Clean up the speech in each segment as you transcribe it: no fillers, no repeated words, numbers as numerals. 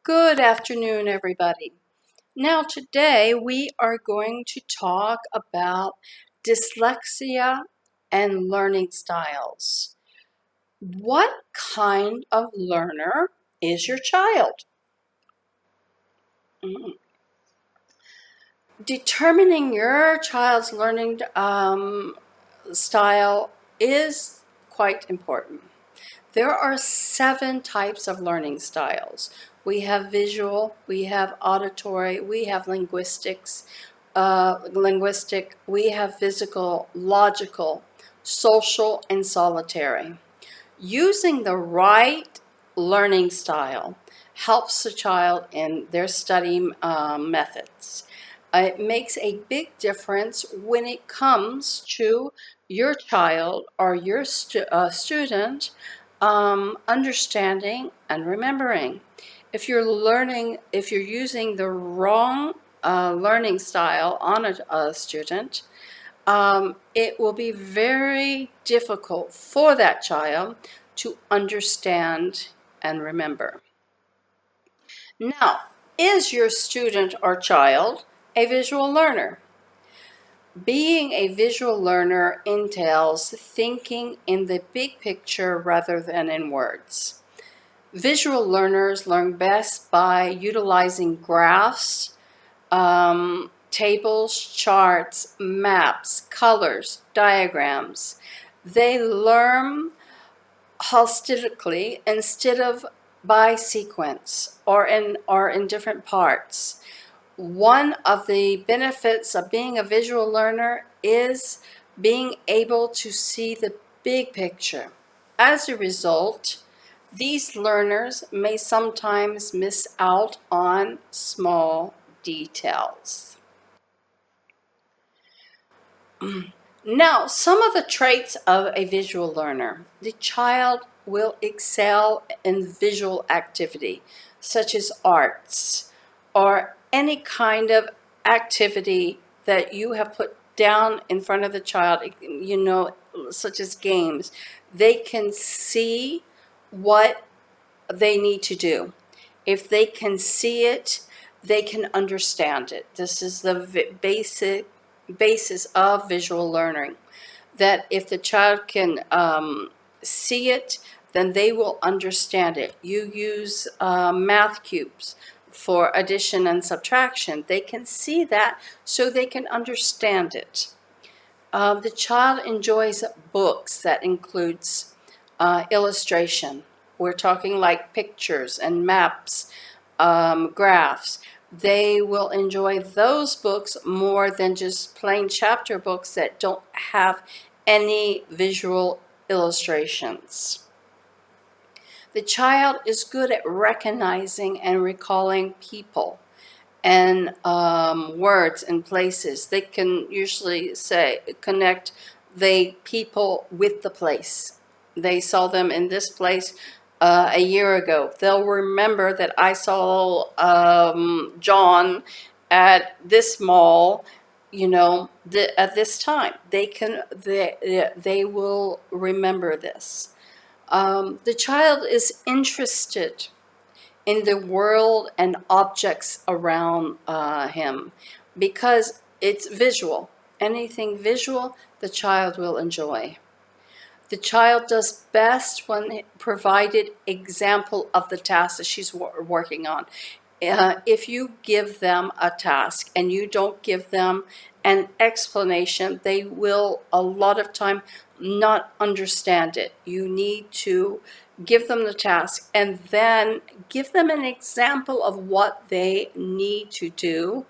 Good afternoon, everybody. Now, today we are going to talk about dyslexia and learning styles. What kind of learner is your child? Mm. Determining your child's learning style is quite important. There are 7 types of learning styles. We have visual, we have auditory, we have linguistic, we have physical, logical, social, and solitary. Using the right learning style helps the child in their study methods. It makes a big difference when it comes to your child or your student understanding and remembering. If you're using the wrong learning style on a student, it will be very difficult for that child to understand and remember. Now, is your student or child a visual learner? Being a visual learner entails thinking in the big picture rather than in words. Visual learners learn best by utilizing graphs, tables, charts, maps, colors, diagrams. They learn holistically instead of by sequence or in different parts. One of the benefits of being a visual learner is being able to see the big picture. As a result, these learners may sometimes miss out on small details. Now, some of the traits of a visual learner. The child will excel in visual activity, such as arts, or any kind of activity that you have put down in front of the child, such as games. They can see what they need to do. If they can see it, they can understand it. This is the basis of visual learning, that if the child can see it, then they will understand it. You use math cubes for addition and subtraction. They can see that, so they can understand it. The child enjoys books that includes illustration. We're talking like pictures and maps, graphs. They will enjoy those books more than just plain chapter books that don't have any visual illustrations. The child is good at recognizing and recalling people and words and places. They can usually connect the people with the place. They saw them in this place a year ago. They'll remember that I saw John at this mall, at this time. They will remember this. The child is interested in the world and objects around him because it's visual. Anything visual, the child will enjoy. The child does best when provided example of the task that she's working on. If you give them a task and you don't give them an explanation, they will a lot of time not understand it. You need to give them the task and then give them an example of what they need to do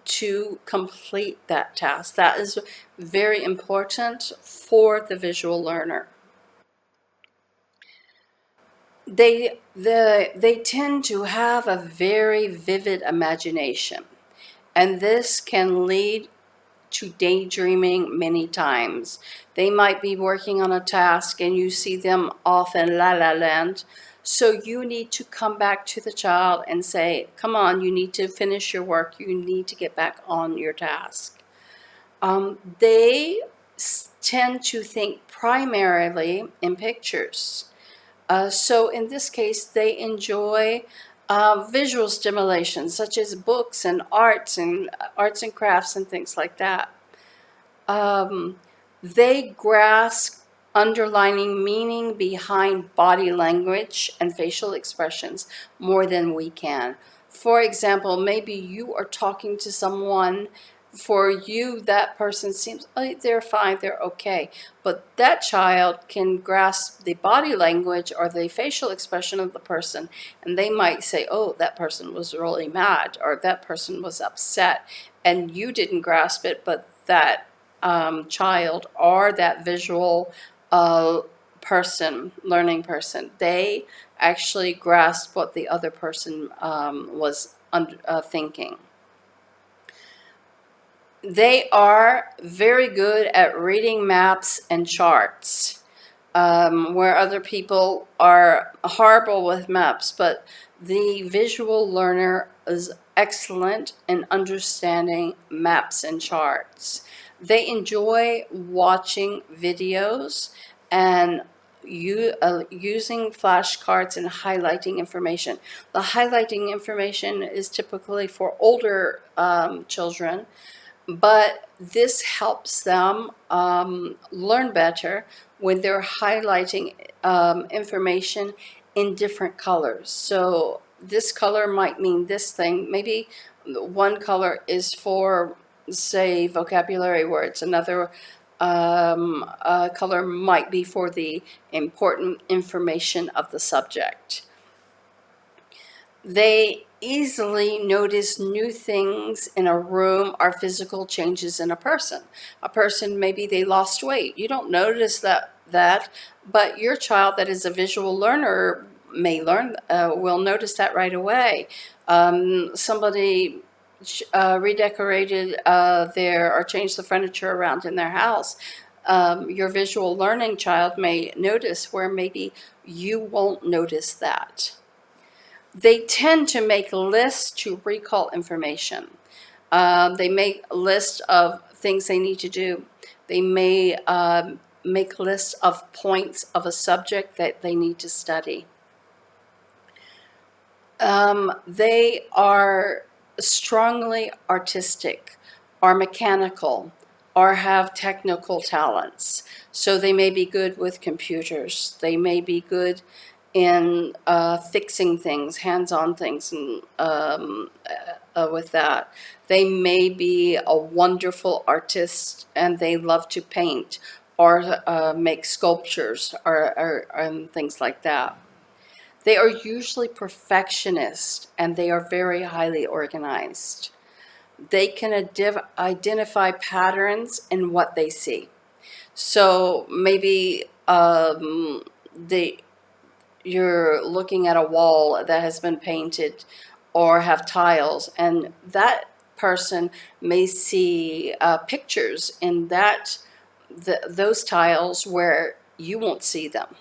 to complete that task. That is very important for the visual learner. They tend to have a very vivid imagination, and this can lead to daydreaming many times. They might be working on a task and you see them off in la la land. So you need to come back to the child and say, come on, you need to finish your work. You need to get back on your task. They tend to think primarily in pictures. So in this case, they enjoy visual stimulation, such as books and arts and crafts and things like that. Um, they grasp underlining meaning behind body language and facial expressions more than we can. For example, maybe you are talking to someone. For you, that person seems, oh, they're fine, they're okay. But that child can grasp the body language or the facial expression of the person, and they might say, oh, that person was really mad, or that person was upset, and you didn't grasp it, but that child or that visual uh, person, learning person, they actually grasp what the other person was thinking. They are very good at reading maps and charts, where other people are horrible with maps, but the visual learner is excellent in understanding maps and charts. They enjoy watching videos and using flashcards and highlighting information. The highlighting information is typically for older children, but this helps them learn better when they're highlighting information in different colors. So this color might mean this thing. Maybe one color is for, say, vocabulary words. Another color might be for the important information of the subject. They easily notice new things in a room or physical changes in a person. A person, maybe they lost weight. You don't notice that, but your child that is a visual learner will notice that right away. Somebody redecorated or changed the furniture around in their house. Your visual learning child may notice where maybe you won't notice that. They tend to make lists to recall information. They make a list of things they need to do. They may make lists of points of a subject that they need to study. They are strongly artistic or mechanical or have technical talents. So they may be good with computers. They may be good in fixing things, hands-on things, and with that. They may be a wonderful artist and they love to paint or make sculptures or things like that. They are usually perfectionists and they are very highly organized. They can identify patterns in what they see. So maybe you're looking at a wall that has been painted or have tiles, and that person may see pictures in those tiles where you won't see them.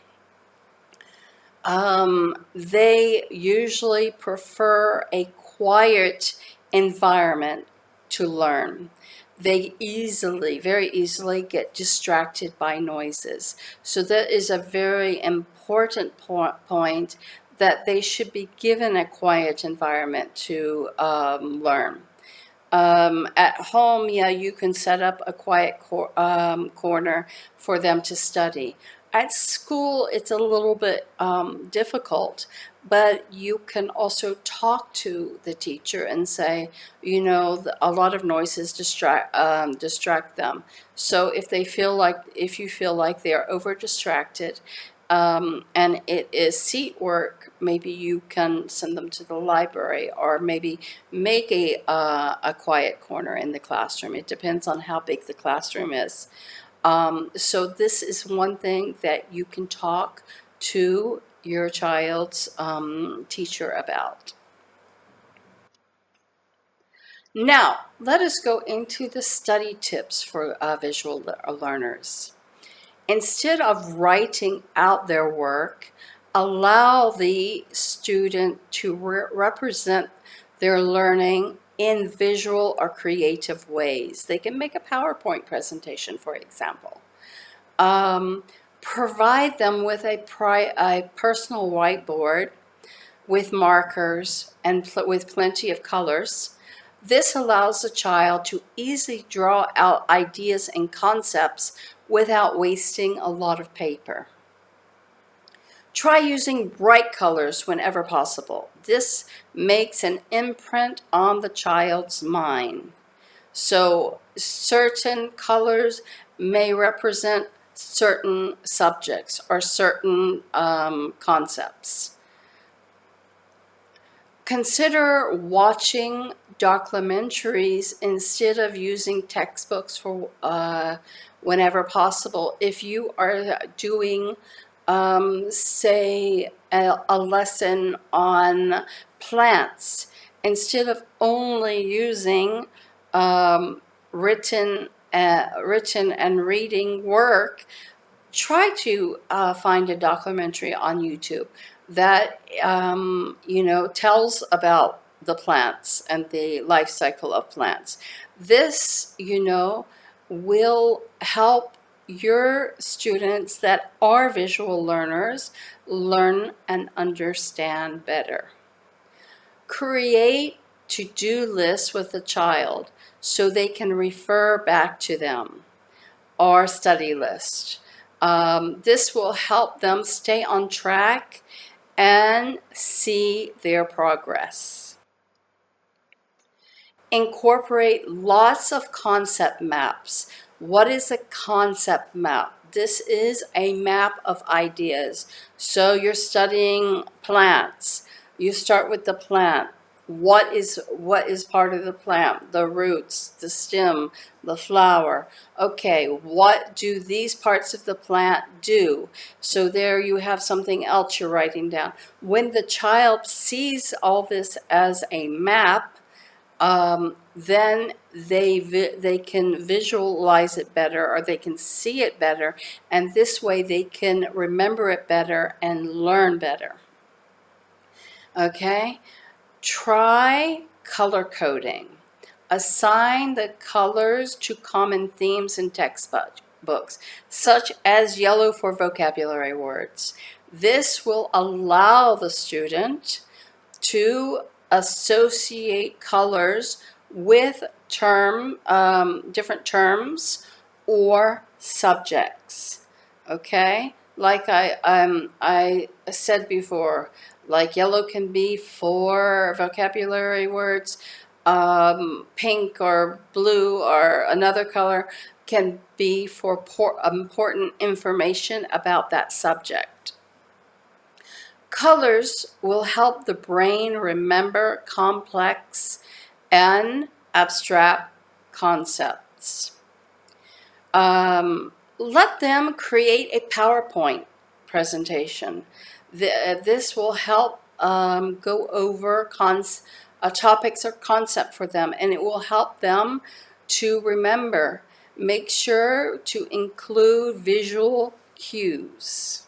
They usually prefer a quiet environment to learn. They very easily get distracted by noises. So that is a very important point, that they should be given a quiet environment to learn. At home, yeah, you can set up a quiet corner for them to study. At school, it's a little bit difficult, but you can also talk to the teacher and say, you know, a lot of noises distract them. So if you feel like they are over distracted, and it is seat work, maybe you can send them to the library or maybe make a quiet corner in the classroom. It depends on how big the classroom is. So this is one thing that you can talk to your child's teacher about. Now, let us go into the study tips for visual learners. Instead of writing out their work, allow the student to represent their learning in visual or creative ways. They can make a PowerPoint presentation, for example. Um, Provide them with a personal whiteboard with markers and with plenty of colors. This allows the child to easily draw out ideas and concepts without wasting a lot of paper. Try using bright colors whenever possible. This makes an imprint on the child's mind. So certain colors may represent certain subjects or certain concepts. Consider watching documentaries instead of using textbooks for whenever possible. If you are doing, say, a lesson on plants, instead of only using written and reading work, try to find a documentary on YouTube that tells about the plants and the life cycle of plants. This will help your students that are visual learners learn and understand better. Create to-do lists with the child so they can refer back to them, or study list. This will help them stay on track and see their progress. Incorporate lots of concept maps. What is a concept map? This is a map of ideas. So you're studying plants. You start with the plant. What is part of the plant? The roots, the stem, the flower. Okay, what do these parts of the plant do? So there you have something else you're writing down. When the child sees all this as a map, then they can visualize it better, or they can see it better, and this way they can remember it better and learn better. Okay? Try color coding. Assign the colors to common themes in textbooks, such as yellow for vocabulary words. This will allow the student to associate colors with different terms or subjects. Okay, like I said before, like yellow can be for vocabulary words, pink or blue or another color can be for important information about that subject. Colors will help the brain remember complex and abstract concepts. Let them create a PowerPoint presentation. This will help go over topics or concept for them, and it will help them to remember. Make sure to include visual cues.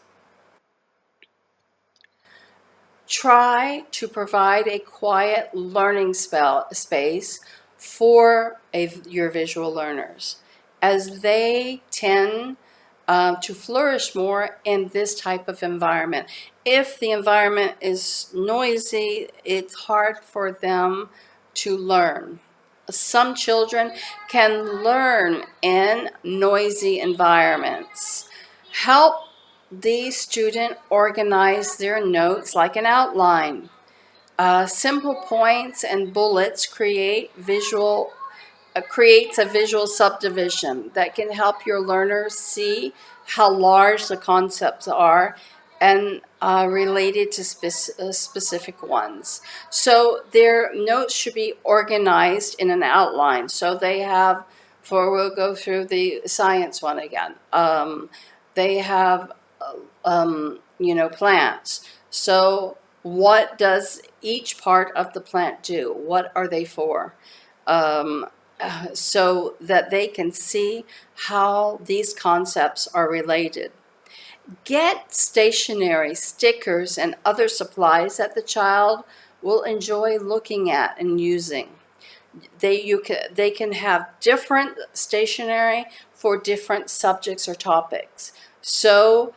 Try to provide a quiet learning space for your visual learners, as they tend to flourish more in this type of environment. If the environment is noisy, it's hard for them to learn. Some children can learn in noisy environments. Help the student organize their notes like an outline. Simple points and bullets creates a visual subdivision that can help your learners see how large the concepts are and related to specific ones. So their notes should be organized in an outline. So they have, we'll go through the science one again. They have plants. So what does each part of the plant do? What are they for? So that they can see how these concepts are related. Get stationery, stickers, and other supplies that the child will enjoy looking at and using. They can have different stationery for different subjects or topics. so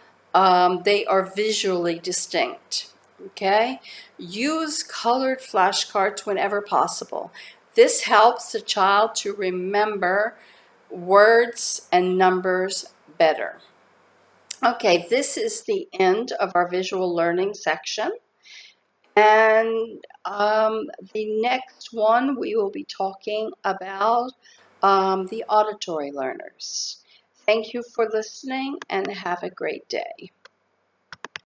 they are visually distinct. Okay? Use colored flashcards whenever possible. This helps the child to remember words and numbers better. Okay, this is the end of our visual learning section. And the next one, we will be talking about the auditory learners. Thank you for listening and have a great day.